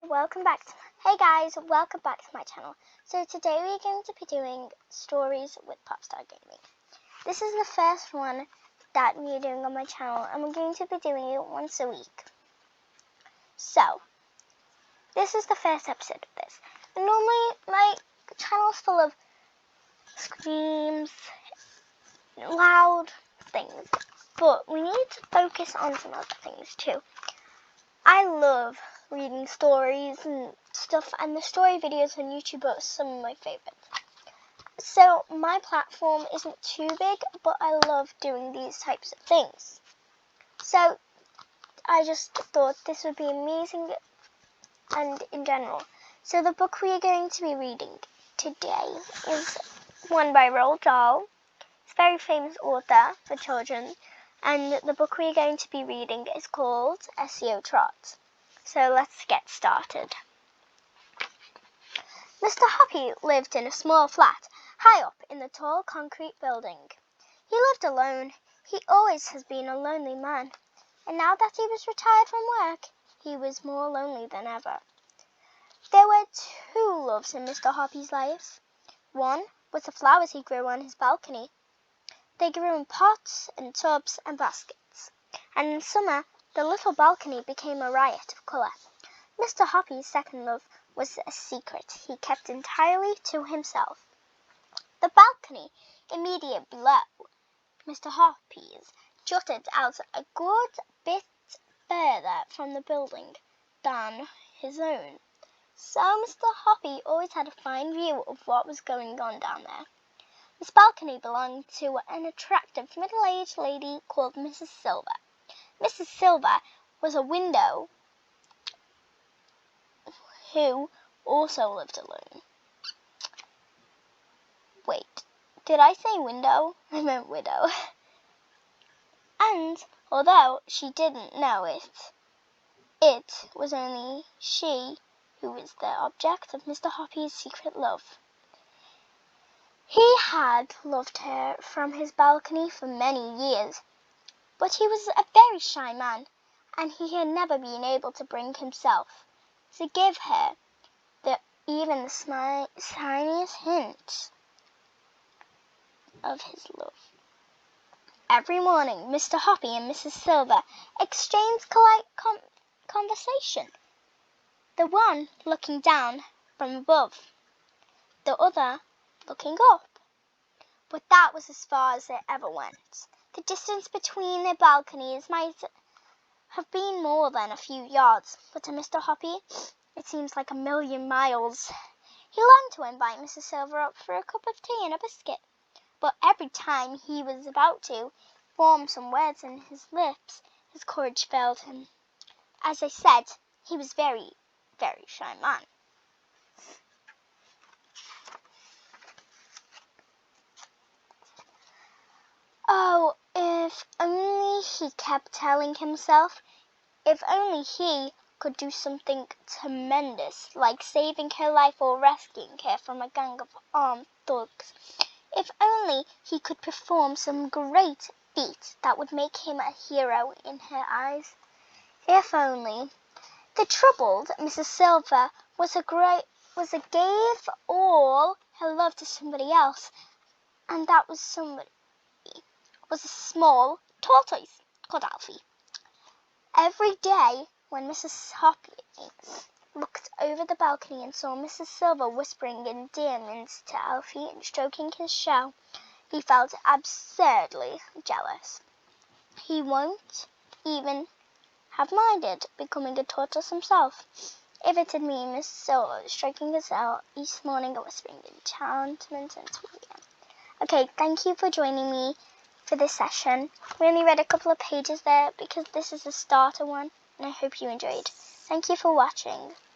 Welcome back to Hey guys, welcome back to my channel. So today we're going to be doing stories with Popstar Gaming. This is the first one that we're doing on my channel, and we're going to be doing it once a week. So, this is the first episode of this. And normally my channel is full of screams, loud things, but we need to focus on some other things too. I love reading stories and stuff, and the story videos on YouTube are some of my favorites. So my platform isn't too big, but I love doing these types of things. So I just thought this would be amazing, and in general. So the book we are going to be reading today is one by Roald Dahl. He's a very famous author for children, and the book we are going to be reading is called Esio, Trot. So let's get started. Mr. Hoppy lived in a small flat, high up in the tall concrete building. He lived alone. He always has been a lonely man, and now that he was retired from work, he was more lonely than ever. There were two loves in Mr. Hoppy's life. One was the flowers he grew on his balcony. They grew in pots and tubs and baskets, and in summer the little balcony became a riot of colour. Mr. Hoppy's second love was a secret he kept entirely to himself. The balcony immediately below Mr. Hoppy's jutted out a good bit further from the building than his own, so Mr. Hoppy always had a fine view of what was going on down there. This balcony belonged to an attractive middle-aged lady called Mrs. Silver. Mrs. Silver was a widow who also lived alone. Wait, did I say window? I meant widow. And although she didn't know it was only she who was the object of Mr. Hoppy's secret love. He had loved her from his balcony for many years, but he was a very shy man, and he had never been able to bring himself to give her even the tiniest hint of his love. Every morning, Mr. Hoppy and Mrs. Silver exchanged conversation, the one looking down from above, the other looking up. But that was as far as it ever went. The distance between their balconies might have been more than a few yards, but to Mr. Hoppy it seems like a million miles. He longed to invite Mrs. Silver up for a cup of tea and a biscuit, but every time he was about to form some words in his lips, his courage failed him. As I said, he was very, very shy man. Oh, if only he kept telling himself, if only he could do something tremendous, like saving her life or rescuing her from a gang of armed thugs. If only he could perform some great feat that would make him a hero in her eyes. If only. The troubled Mrs. Silver gave all her love to somebody else, and that was somebody was a small tortoise called Alfie. Every day when Mrs. Hoppy looked over the balcony and saw Mrs. Silver whispering endearments to Alfie and stroking his shell, he felt absurdly jealous. He won't even have minded becoming a tortoise himself if it had been Miss Silver stroking his shell each morning and whispering enchantments into his ear. Okay, thank you for joining me for this session. We only read a couple of pages there because this is a starter one, and I hope you enjoyed. Thank you for watching.